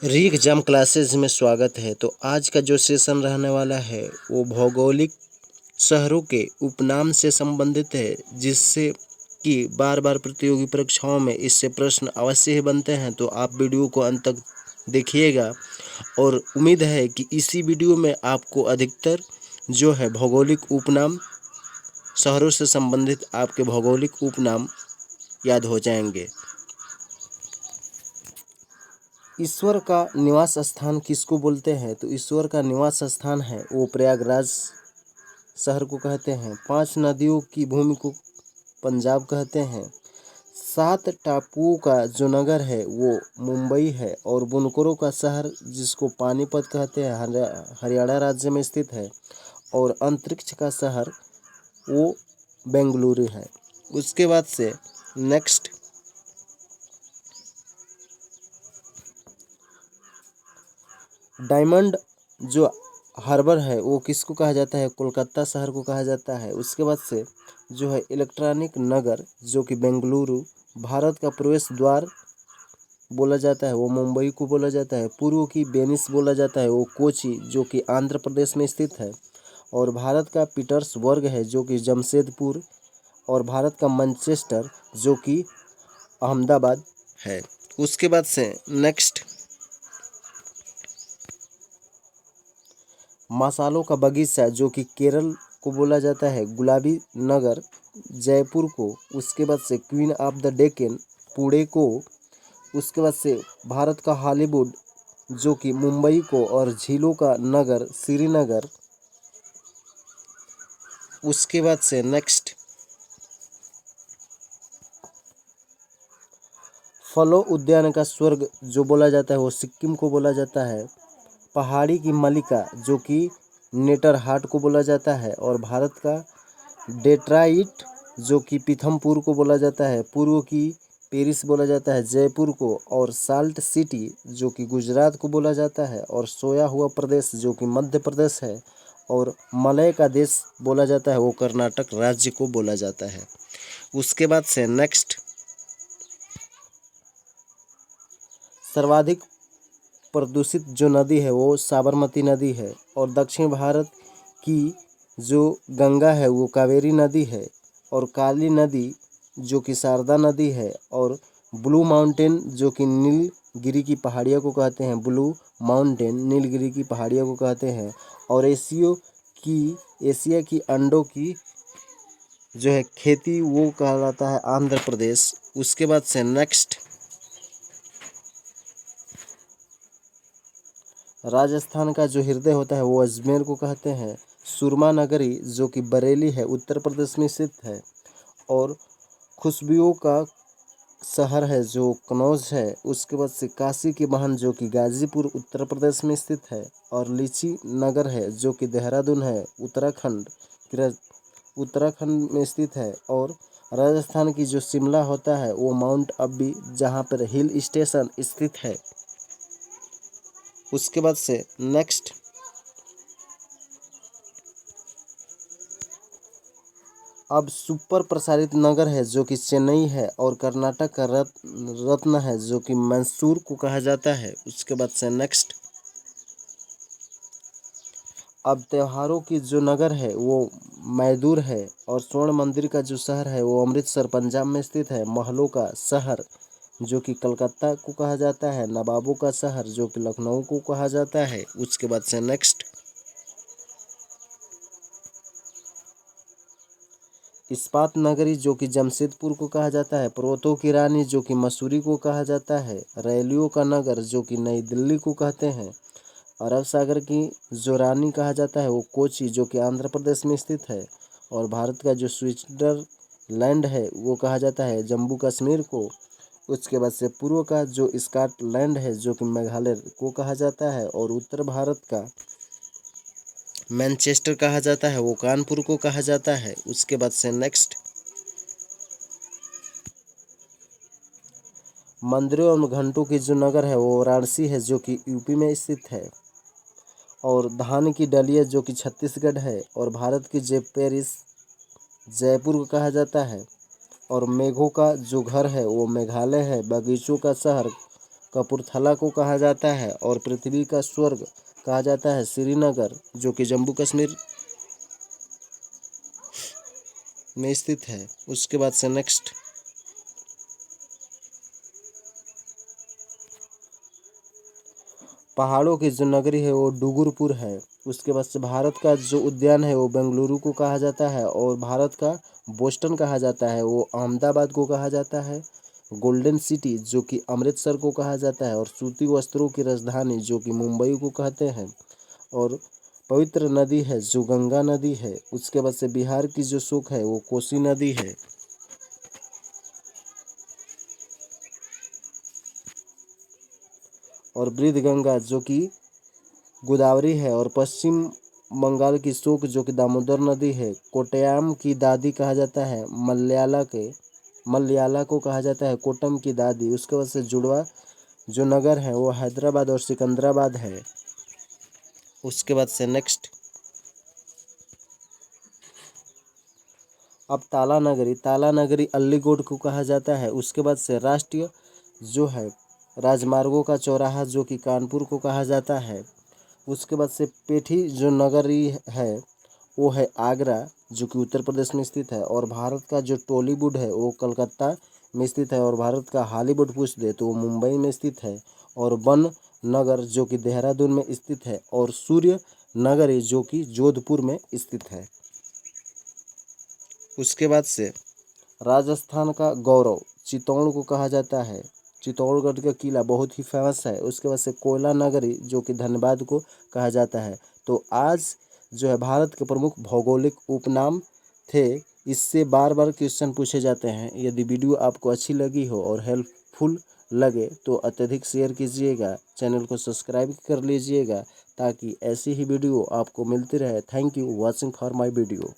री exam classes में स्वागत है। तो आज का जो सेशन रहने वाला है वो भौगोलिक शहरों के उपनाम से संबंधित है, जिससे कि बार बार प्रतियोगी परीक्षाओं में इससे प्रश्न अवश्य ही बनते हैं। तो आप वीडियो को अंत तक देखिएगा और उम्मीद है कि इसी वीडियो में आपको अधिकतर जो है भौगोलिक उपनाम, शहरों से संबंधित आपके भौगोलिक उपनाम याद हो जाएंगे। ईश्वर का निवास स्थान किसको बोलते हैं? तो ईश्वर का निवास स्थान है वो प्रयागराज शहर को कहते हैं। 5 नदियों की भूमि को पंजाब कहते हैं। 7 टापुओं का जो नगर है वो मुंबई है और बुनकरों का शहर जिसको पानीपत कहते हैं हरियाणा राज्य में स्थित है। और अंतरिक्ष का शहर वो बेंगलुरु है। उसके बाद से नेक्स्ट, डायमंड जो हार्बर है वो किसको कहा जाता है? कोलकाता शहर को कहा जाता है। उसके बाद से जो है इलेक्ट्रॉनिक नगर जो कि बेंगलुरु, भारत का प्रवेश द्वार बोला जाता है वो मुंबई को बोला जाता है। पूर्व की वेनिस बोला जाता है वो कोची जो कि आंध्र प्रदेश में स्थित है। और भारत का पीटर्सबर्ग है जो कि जमशेदपुर, और भारत का मैनचेस्टर जो कि अहमदाबाद है। उसके बाद से नेक्स्ट, मसालों का बगीचा जो कि केरल को बोला जाता है गुलाबी नगर जयपुर को। उसके बाद से queen of the Deccan Pune को। उसके बाद से भारत का हॉलीवुड जो कि मुंबई को, और झीलों का नगर श्रीनगर। उसके बाद से नेक्स्ट, फलों उद्यान का स्वर्ग जो बोला जाता है वो सिक्किम को बोला जाता है। पहाड़ी की मलिका जो कि नेटरहाट को बोला जाता है। और भारत का डेट्राइट जो कि पीथमपुर को बोला जाता है। पूर्व की पेरिस बोला जाता है जयपुर को। और साल्ट सिटी जो कि गुजरात को बोला जाता है। और सोया हुआ प्रदेश जो कि मध्य प्रदेश है। और मलय का देश बोला जाता है वो कर्नाटक राज्य को बोला जाता है। उसके बाद से नेक्स्ट, सर्वाधिक प्रदूषित जो नदी है वो साबरमती नदी है। और दक्षिण भारत की जो गंगा है वो कावेरी नदी है। और काली नदी जो कि शारदा नदी है। और ब्लू माउंटेन जो कि नीलगिरी की पहाड़ियों को कहते हैं, ब्लू माउंटेन नीलगिरी की पहाड़ियों को कहते हैं। और एशिया की अंडों की जो है खेती वो कहलाता है आंध्र प्रदेश। उसके बाद से नेक्स्ट, राजस्थान का जो हृदय होता है वो अजमेर को कहते हैं। सुरमा नगरी जो कि बरेली है उत्तर प्रदेश में स्थित है। और खुशबुओं का शहर है जो कनौज है। उसके बाद से काशी की बहन जो कि गाजीपुर उत्तर प्रदेश में स्थित है। और लीची नगर है जो कि देहरादून है उत्तराखंड में स्थित है। और राजस्थान की जो शिमला होता है वो माउंट अब्बी जहाँ पर हिल स्टेशन स्थित है। उसके बाद से नेक्स्ट, अब सुपर प्रसारित नगर है जो कि चेन्नई है। और कर्नाटक का रत्न है जो कि मैसूर को कहा जाता है। उसके बाद से नेक्स्ट, अब त्योहारों की जो नगर है वो मैसूर है। और स्वर्ण मंदिर का जो शहर है वो अमृतसर पंजाब में स्थित है। महलों का शहर जो कि कलकत्ता को कहा जाता है। नवाबों का शहर जो कि लखनऊ को कहा जाता है। उसके बाद से नेक्स्ट, इस्पात नगरी जो कि जमशेदपुर को कहा जाता है। पर्वतों की रानी जो कि मसूरी को कहा जाता है। रैलियों का नगर जो कि नई दिल्ली को कहते हैं। अरब सागर की जो रानी कहा जाता है वो कोची जो कि आंध्र प्रदेश में स्थित है। और भारत का जो स्विट्जरलैंड है वो कहा जाता है जम्मू कश्मीर को। उसके बाद से पूर्व का जो स्कॉटलैंड है जो कि मेघालय को कहा जाता है। और उत्तर भारत का मैनचेस्टर कहा जाता है वो कानपुर को कहा जाता है। उसके बाद से नेक्स्ट, मंदिरों एवं घंटों की जो नगर है वो वाराणसी है जो कि यूपी में स्थित है। और धान की डलिया जो कि छत्तीसगढ़ है। और भारत की पेरिस जयपुर को कहा जाता है। और मेघों का जो घर है वो मेघालय है। बगीचों का शहर कपूरथला को कहा जाता है। और पृथ्वी का स्वर्ग कहा जाता है श्रीनगर, जो कि जम्मू कश्मीर में स्थित है। उसके बाद से नेक्स्ट, पहाड़ों की जो नगरी है वो डूंगरपुर है। उसके बाद से भारत का जो उद्यान है वो बेंगलुरु को कहा जाता है। और भारत का बोस्टन कहा जाता है वो अहमदाबाद को कहा जाता है। गोल्डन सिटी जो कि अमृतसर को कहा जाता है। और सूती वस्त्रों की राजधानी जो कि मुंबई को कहते हैं। और पवित्र नदी है जो गंगा नदी है। उसके बाद से बिहार की जो शोक है वो कोसी नदी है। और वृद्ध गंगा जो कि गोदावरी है। और पश्चिम बंगाल की शोक जो कि दामोदर नदी है। कोट्टयम की दादी कहा जाता है मलयाला को कहा जाता है कोट्टम की दादी। उसके बाद से जुड़वा जो नगर है वो हैदराबाद और सिकंदराबाद है। उसके बाद से नेक्स्ट, अब ताला नगरी अलीगढ़ को कहा जाता है। उसके बाद से राष्ट्रीय जो है राजमार्गों का चौराहा जो कि कानपुर को कहा जाता है। उसके बाद से पेठी जो नगरी है वो है आगरा, जो कि उत्तर प्रदेश में स्थित है। और भारत का जो टॉलीवुड है वो कलकत्ता में स्थित है। और भारत का हॉलीवुड पूछ दे तो वो मुंबई में स्थित है। और वन नगर जो कि देहरादून में स्थित है। और सूर्य नगरी जो कि जोधपुर में स्थित है। उसके बाद से राजस्थान का गौरव चित्तौड़ को कहा जाता है। चित्तौड़गढ़ का किला बहुत ही फेमस है। उसके बाद से कोयला नगरी जो कि धनबाद को कहा जाता है। तो आज जो है भारत के प्रमुख भौगोलिक उपनाम थे। इससे बार बार क्वेश्चन पूछे जाते हैं। यदि वीडियो आपको अच्छी लगी हो और हेल्पफुल लगे तो अत्यधिक शेयर कीजिएगा, चैनल को सब्सक्राइब कर लीजिएगा ताकि ऐसी ही वीडियो आपको मिलती रहे। Thank you watching for my video.